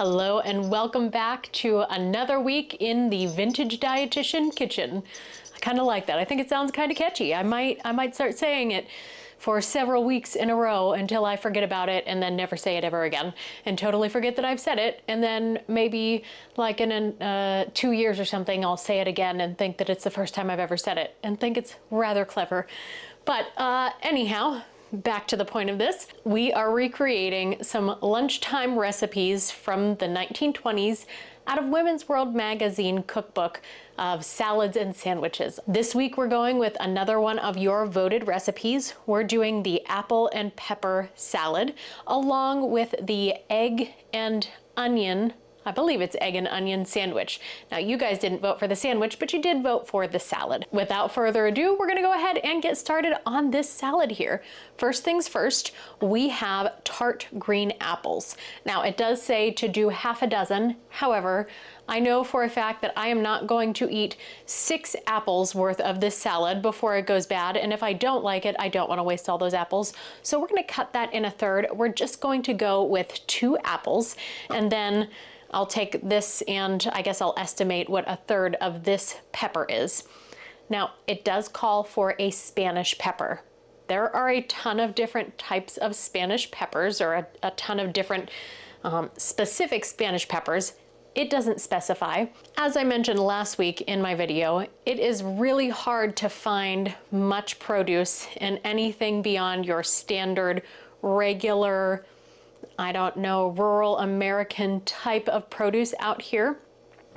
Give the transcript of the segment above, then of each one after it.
Hello and welcome back to another week in the Vintage Dietitian Kitchen. I kind of like that. I think it sounds kind of catchy. I might start saying it for several weeks in a row until I forget about it and then never say it ever again and totally forget that I've said it, and then maybe like in 2 years or something I'll say it again and think that it's the first time I've ever said it and think it's rather clever. But anyhow, back to the point of this. We are recreating some lunchtime recipes from the 1920s out of Women's World magazine cookbook of salads and sandwiches. This week we're going with another one of your voted recipes. We're doing the apple and pepper salad along with the egg and onion, I believe it's egg and onion sandwich. Now you guys didn't vote for the sandwich, but you did vote for the salad. Without further ado, we're gonna go ahead and get started on this salad here. First things first, we have tart green apples. Now it does say to do half a dozen. However, I know for a fact that I am not going to eat 6 apples worth of this salad before it goes bad. And if I don't like it, I don't want to waste all those apples. So we're gonna cut that in a third. We're just going to go with 2 apples, and then I'll take this and I guess I'll estimate what a third of this pepper is. Now, it does call for a Spanish pepper. There are a ton of different types of Spanish peppers, or a ton of different specific Spanish peppers. It doesn't specify. As I mentioned last week in my video, it is really hard to find much produce in anything beyond your standard, regular, I don't know, rural American type of produce out here.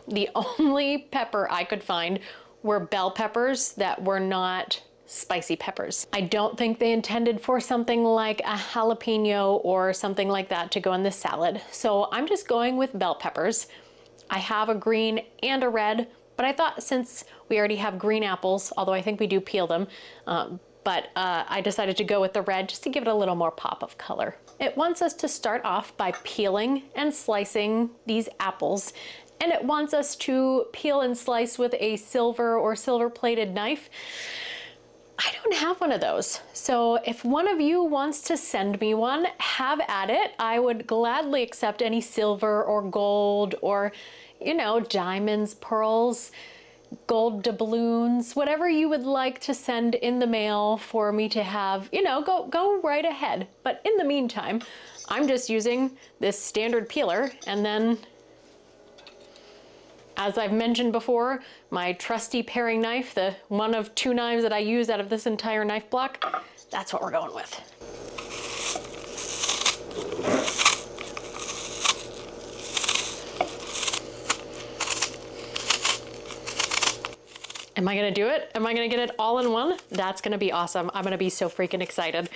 The only pepper I could find were bell peppers that were not spicy peppers. I don't think they intended for something like a jalapeno or something like that to go in this salad. So I'm just going with bell peppers. I have a green and a red, but I thought since we already have green apples, although I think we do peel them, but I decided to go with the red just to give it a little more pop of color. It wants us to start off by peeling and slicing these apples, and it wants us to peel and slice with a silver or silver-plated knife. I don't have one of those, so if one of you wants to send me one, have at it. I would gladly accept any silver or gold or, you know, diamonds, pearls, gold doubloons, whatever you would like to send in the mail for me to have, you know, go right ahead. But in the meantime, I'm just using this standard peeler, and then, as I've mentioned before, my trusty paring knife, the one of 2 knives that I use out of this entire knife block, that's what we're going with. Am I gonna do it? Am I gonna get it all in one? That's gonna be awesome. I'm gonna be so freaking excited.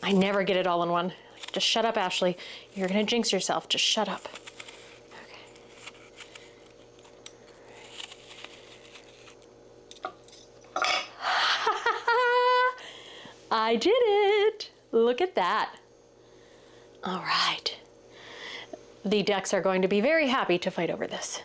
I never get it all in one. Just shut up, Ashley. You're gonna jinx yourself. Just shut up. Okay. I did it. Look at that. All right. The ducks are going to be very happy to fight over this.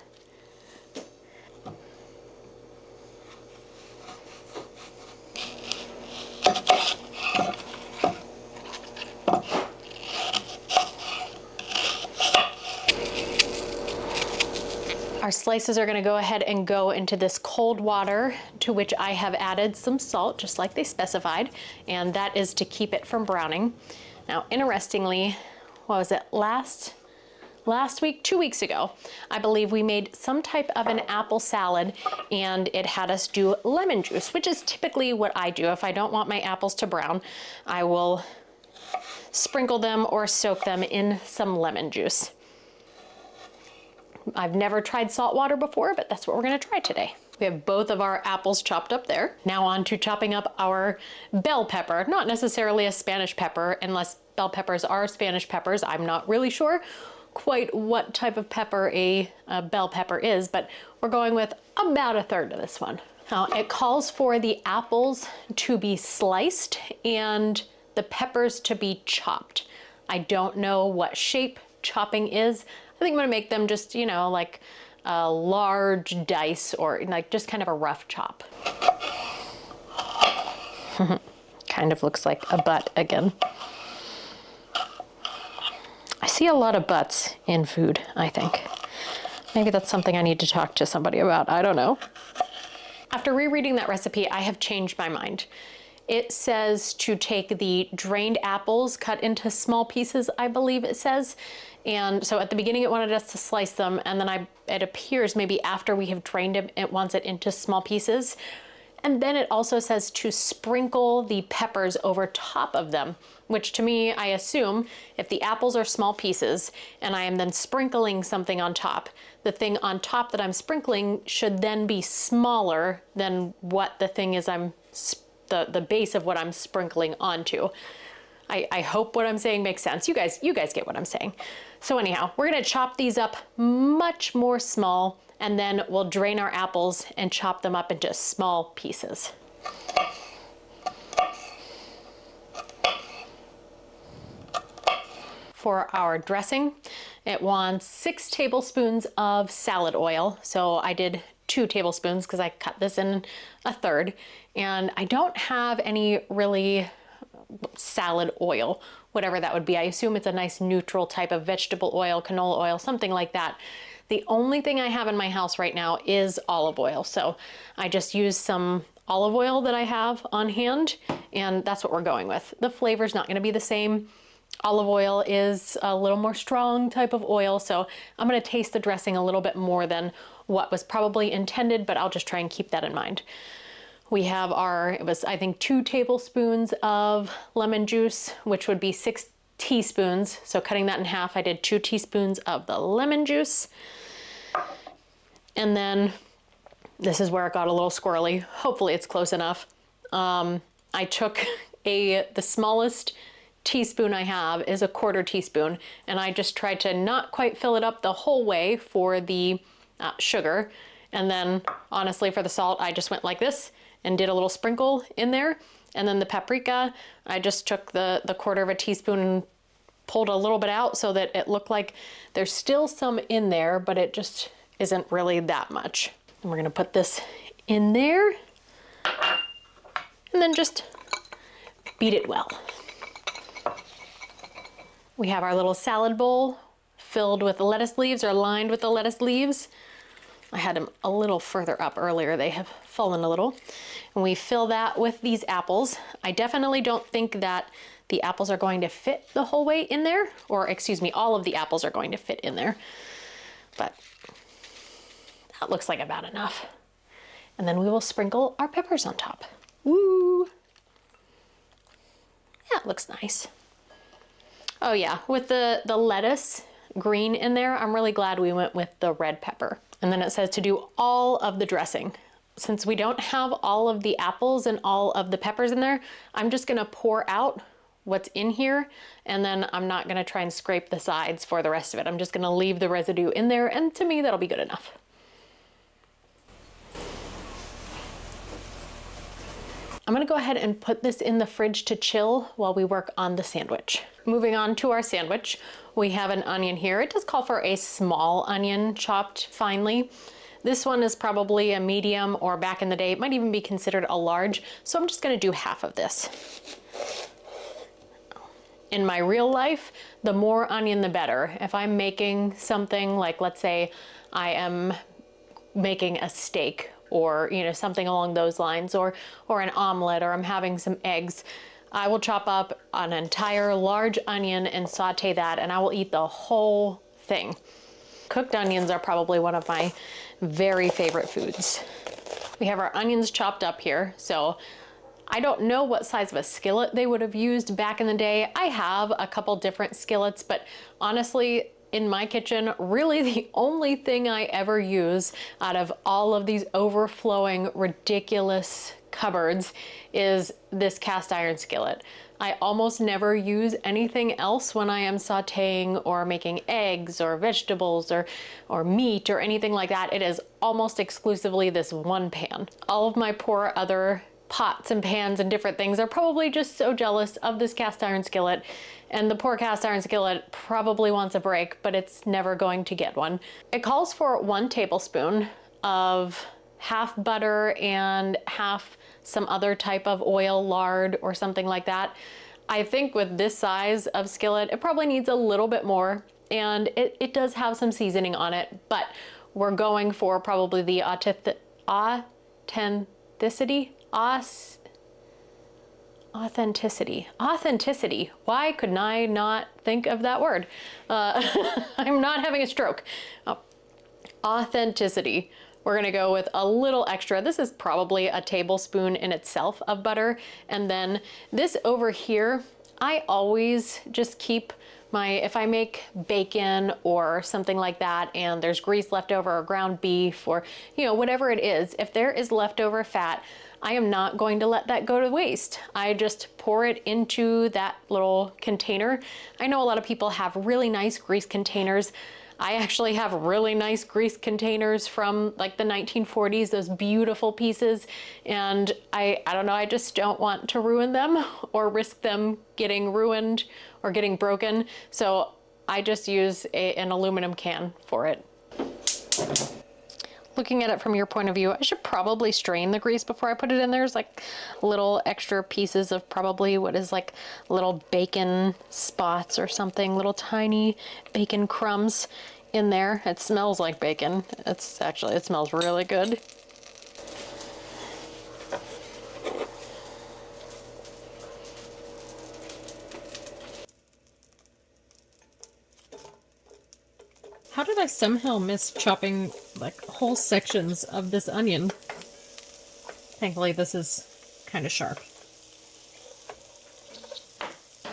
Our slices are going to go ahead and go into this cold water, to which I have added some salt, just like they specified, and that is to keep it from browning. Now, interestingly, what was it, last week, 2 weeks ago, I believe we made some type of an apple salad, and it had us do lemon juice, which is typically what I do. If I don't want my apples to brown, I will sprinkle them or soak them in some lemon juice. I've never tried salt water before, but that's what we're gonna try today. We have both of our apples chopped up there. Now on to chopping up our bell pepper. Not necessarily a Spanish pepper, unless bell peppers are Spanish peppers. I'm not really sure quite what type of pepper a bell pepper is, but we're going with about a third of this one. Now it calls for the apples to be sliced and the peppers to be chopped. I don't know what shape chopping is. I think I'm gonna make them just, you know, like a large dice, or like just kind of a rough chop. Kind of looks like a butt again. see a lot of butts in food, I think. Maybe that's something I need to talk to somebody about. I don't know. After rereading that recipe, I have changed my mind. It says to take the drained apples, cut into small pieces, I believe it says. And so at the beginning it wanted us to slice them, and then it appears maybe after we have drained them, it wants it into small pieces. And then it also says to sprinkle the peppers over top of them, which to me, I assume if the apples are small pieces and I am then sprinkling something on top, the thing on top that I'm sprinkling should then be smaller than what the thing is the base of what I'm sprinkling onto. I hope what I'm saying makes sense. You guys get what I'm saying. So anyhow, we're gonna chop these up much more small, and then we'll drain our apples and chop them up into small pieces. For our dressing, it wants 6 tablespoons of salad oil. So I did 2 tablespoons because I cut this in a third, and I don't have any really salad oil, whatever that would be. I assume it's a nice neutral type of vegetable oil, canola oil, something like that. The only thing I have in my house right now is olive oil. So I just use some olive oil that I have on hand, and that's what we're going with. The flavor's not gonna be the same. Olive oil is a little more strong type of oil, so I'm gonna taste the dressing a little bit more than what was probably intended, but I'll just try and keep that in mind. We have it was I think 2 tablespoons of lemon juice, which would be 6 teaspoons. So cutting that in half, I did 2 teaspoons of the lemon juice. And then this is where it got a little squirrely. Hopefully it's close enough. I took the smallest teaspoon I have is a 1/4 teaspoon, and I just tried to not quite fill it up the whole way for the sugar. And then honestly for the salt, I just went like this and did a little sprinkle in there. And then the paprika, I just took the 1/4 teaspoon and pulled a little bit out so that it looked like there's still some in there, but it just isn't really that much. And we're gonna put this in there and then just beat it well. We have our little salad bowl filled with lettuce leaves, or lined with the lettuce leaves. I had them a little further up earlier. They have fallen a little. And we fill that with these apples. I definitely don't think that the apples are going to fit the whole way in there, or excuse me, all of the apples are going to fit in there. But that looks like about enough. And then we will sprinkle our peppers on top. Woo! Yeah, it looks nice. Oh yeah, with the lettuce green in there, I'm really glad we went with the red pepper. And then it says to do all of the dressing. Since we don't have all of the apples and all of the peppers in there, I'm just gonna pour out what's in here, and then I'm not gonna try and scrape the sides for the rest of it. I'm just gonna leave the residue in there, and to me, that'll be good enough. I'm gonna go ahead and put this in the fridge to chill while we work on the sandwich. Moving on to our sandwich, we have an onion here. It does call for a small onion chopped finely. This one is probably a medium, or back in the day, it might even be considered a large. So I'm just gonna do half of this. In my real life, the more onion, the better. If I'm making something like, let's say I am making a steak, or something along those lines, or an omelet, or I'm having some eggs, I will chop up an entire large onion and saute that, and I will eat the whole thing. Cooked onions are probably one of my very favorite foods. We have our onions chopped up here, so I don't know what size of a skillet they would have used back in the day. I have a couple different skillets, but honestly, in my kitchen, really the only thing I ever use out of all of these overflowing, ridiculous cupboards is this cast iron skillet. I almost never use anything else when I am sauteing or making eggs or vegetables or meat or anything like that. It is almost exclusively this one pan. All of my poor other pots and pans and different things are probably just so jealous of this cast iron skillet, and the poor cast iron skillet probably wants a break, but it's never going to get one. It calls for 1 tablespoon of half butter and half some other type of oil, lard, or something like that. I think with this size of skillet, it probably needs a little bit more, and it does have some seasoning on it, but we're going for probably the authenticity. Why couldn't I not think of that word? I'm not having a stroke. Oh, authenticity. We're gonna go with a little extra. This is probably a tablespoon in itself of butter. And then this over here, I always just keep if I make bacon or something like that and there's grease left over or ground beef or, you know, whatever it is, if there is leftover fat, I am not going to let that go to waste. I just pour it into that little container. I know a lot of people have really nice grease containers. I actually have really nice grease containers from like the 1940s, those beautiful pieces. And I don't know, I just don't want to ruin them or risk them getting ruined or getting broken. So I just use an aluminum can for it. Looking at it from your point of view, I should probably strain the grease before I put it in. There's like little extra pieces of probably what is like little bacon spots or something, little tiny bacon crumbs in there. It smells like bacon. It smells really good. How did I somehow miss chopping like whole sections of this onion? Thankfully this is kind of sharp.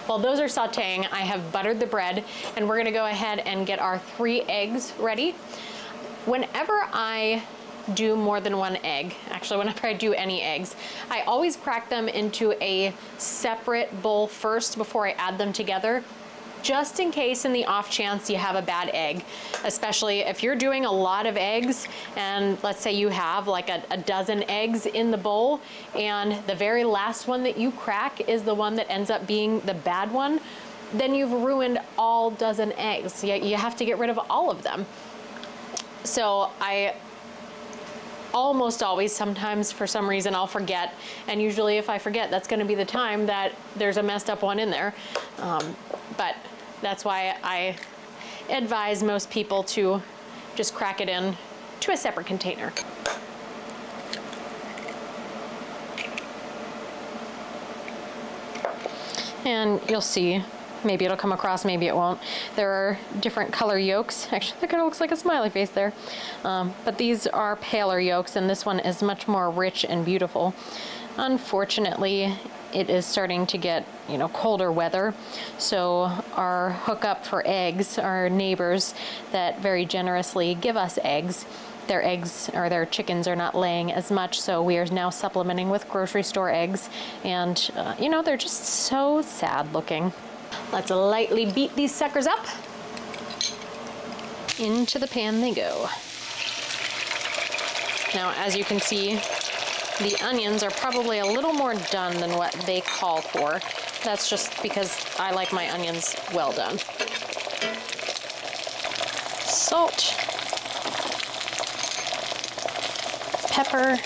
While those are sauteing, I have buttered the bread, and we're gonna go ahead and get our 3 eggs ready. Whenever I do more than 1 egg, actually whenever I do any eggs, I always crack them into a separate bowl first before I add them together, just in case in the off chance you have a bad egg, especially if you're doing a lot of eggs and let's say you have like a dozen eggs in the bowl and the very last one that you crack is the one that ends up being the bad one, then you've ruined all dozen eggs. You have to get rid of all of them. So I almost always, sometimes for some reason I'll forget, and usually if I forget, that's gonna be the time that there's a messed up one in there. But that's why I advise most people to just crack it in to a separate container. And you'll see, maybe it'll come across, maybe it won't. There are different color yolks. Actually, that kind of looks like a smiley face there. But these are paler yolks, and this one is much more rich and beautiful. Unfortunately, it is starting to get, you know, colder weather. So our hookup for eggs, our neighbors that very generously give us eggs, their eggs or their chickens are not laying as much. So we are now supplementing with grocery store eggs. And, you know, they're just so sad looking. Let's lightly beat these suckers up. Into the pan they go. Now, as you can see, the onions are probably a little more done than what they call for. That's just because I like my onions well done. Salt, pepper,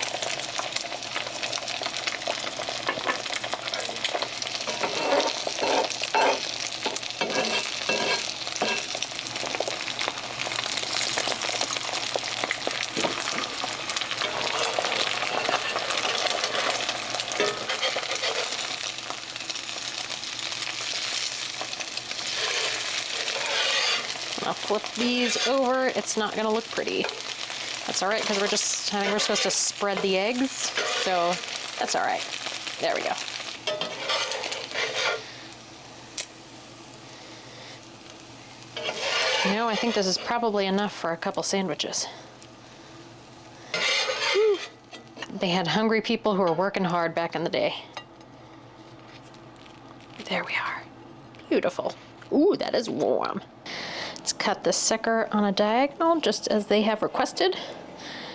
I'll flip these over. It's not gonna look pretty. That's all right, because I think we're supposed to spread the eggs, so that's all right. There we go. You know, I think this is probably enough for a couple sandwiches. Whew. They had hungry people who were working hard back in the day. There we are. Beautiful. Ooh, that is warm. Let's cut this sucker on a diagonal just as they have requested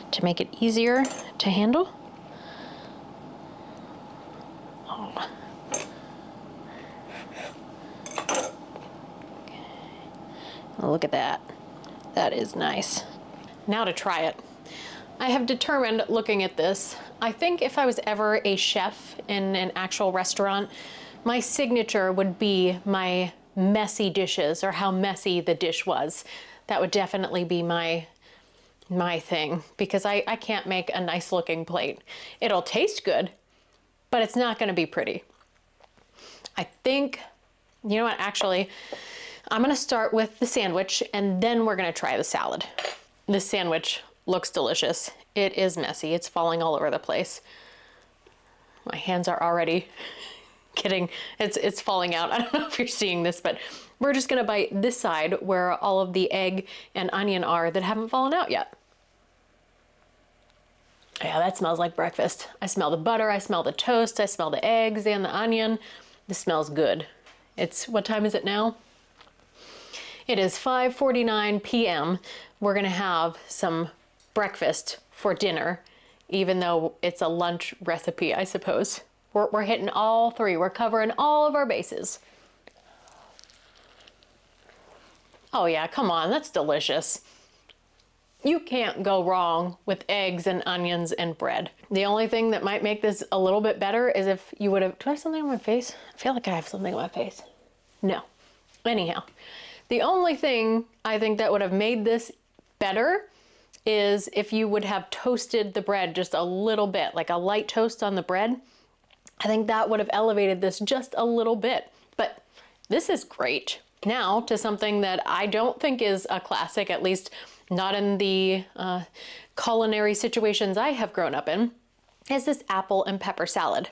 to make it easier to handle. Oh. Look at that. That is nice. Now to try it. I have determined, looking at this, I think if I was ever a chef in an actual restaurant, My signature would be my messy dishes, or how messy the dish was. That would definitely be my thing, because I can't make a nice looking plate. It'll taste good, but it's not gonna be pretty. I think, you know what, actually, I'm gonna start with the sandwich and then we're gonna try the salad. This sandwich looks delicious. It is messy, it's falling all over the place. My hands are already getting, it's falling out. I don't know if you're seeing this, but we're just gonna bite this side where all of the egg and onion are that haven't fallen out yet. Yeah, that smells like breakfast. I smell the butter, I smell the toast, I smell the eggs and the onion. This smells good. What time is it now? It is 5:49 p.m. We're gonna have some breakfast for dinner, even though it's a lunch recipe, I suppose. We're hitting all three. We're covering all of our bases. Oh yeah, come on, that's delicious. You can't go wrong with eggs and onions and bread. The only thing that might make this a little bit better is if you would have, do I have something on my face? I feel like I have something on my face. No. Anyhow, the only thing I think that would have made this better is if you would have toasted the bread just a little bit, like a light toast on the bread. I think that would have elevated this just a little bit, but this is great. Now to something that I don't think is a classic, at least not in the culinary situations I have grown up in, is this apple and pepper salad.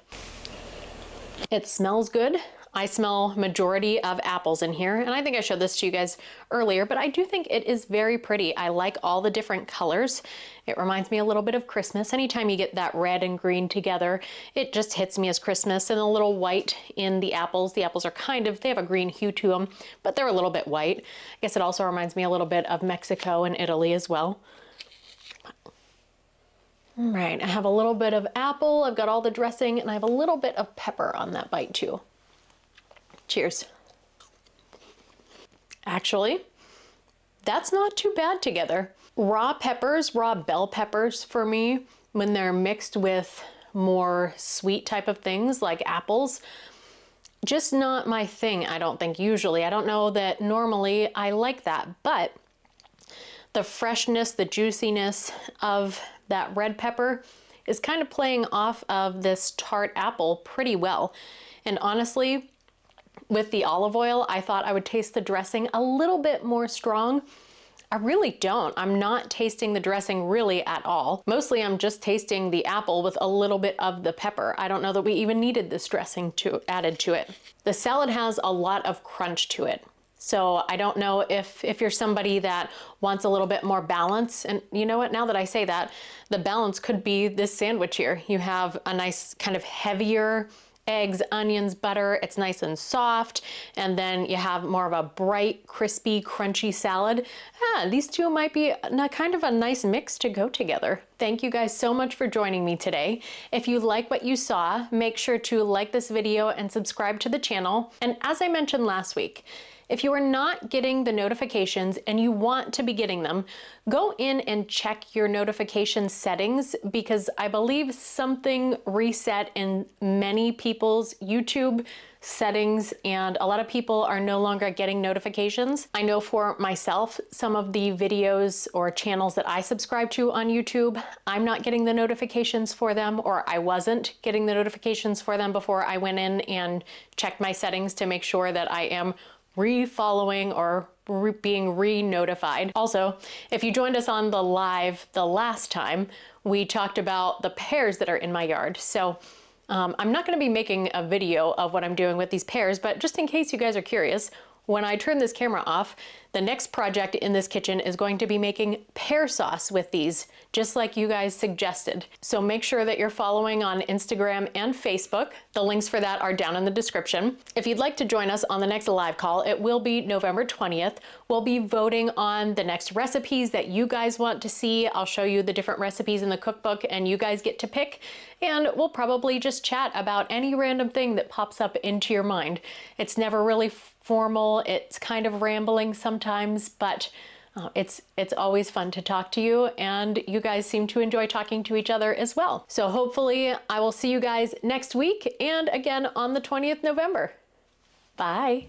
It smells good. I smell majority of apples in here, and I think I showed this to you guys earlier, but I do think it is very pretty. I like all the different colors. It reminds me a little bit of Christmas. Anytime you get that red and green together, it just hits me as Christmas, and a little white in the apples. The apples are they have a green hue to them, but they're a little bit white. I guess it also reminds me a little bit of Mexico and Italy as well. All right, I have a little bit of apple, I've got all the dressing, and I have a little bit of pepper on that bite too. Cheers. Actually, that's not too bad together. Raw peppers, raw bell peppers for me, when they're mixed with more sweet type of things like apples, just not my thing, I don't think, usually. I don't know that normally I like that, but the freshness, the juiciness of that red pepper is kind of playing off of this tart apple pretty well. And honestly, with the olive oil, I thought I would taste the dressing a little bit more strong. I really don't. I'm not tasting the dressing really at all. Mostly I'm just tasting the apple with a little bit of the pepper. I don't know that we even needed this dressing added to it. The salad has a lot of crunch to it. So I don't know if you're somebody that wants a little bit more balance. And you know what, now that I say that, the balance could be this sandwich here. You have a nice kind of heavier eggs, onions, butter, it's nice and soft, and then you have more of a bright, crispy, crunchy salad. These two might be kind of a nice mix to go together. Thank you guys so much for joining me today. If you like what you saw, make sure to like this video and subscribe to the channel. And as I mentioned last week, if you are not getting the notifications and you want to be getting them, go in and check your notification settings, because I believe something reset in many people's YouTube settings and a lot of people are no longer getting notifications. I know for myself, some of the videos or channels that I subscribe to on YouTube, I'm not getting the notifications for them, or I wasn't getting the notifications for them before I went in and checked my settings to make sure that I am re-following or being re-notified. Also, if you joined us on the live the last time, we talked about the pears that are in my yard. So I'm not going to be making a video of what I'm doing with these pears, but just in case you guys are curious, when I turn this camera off, the next project in this kitchen is going to be making pear sauce with these, just like you guys suggested. So make sure that you're following on Instagram and Facebook. The links for that are down in the description. If you'd like to join us on the next live call, it will be November 20th. We'll be voting on the next recipes that you guys want to see. I'll show you the different recipes in the cookbook and you guys get to pick. And we'll probably just chat about any random thing that pops up into your mind. It's never really formal, it's kind of rambling sometimes, but It's always fun to talk to you, and you guys seem to enjoy talking to each other as well. So hopefully I will see you guys next week and again on the 20th November. Bye.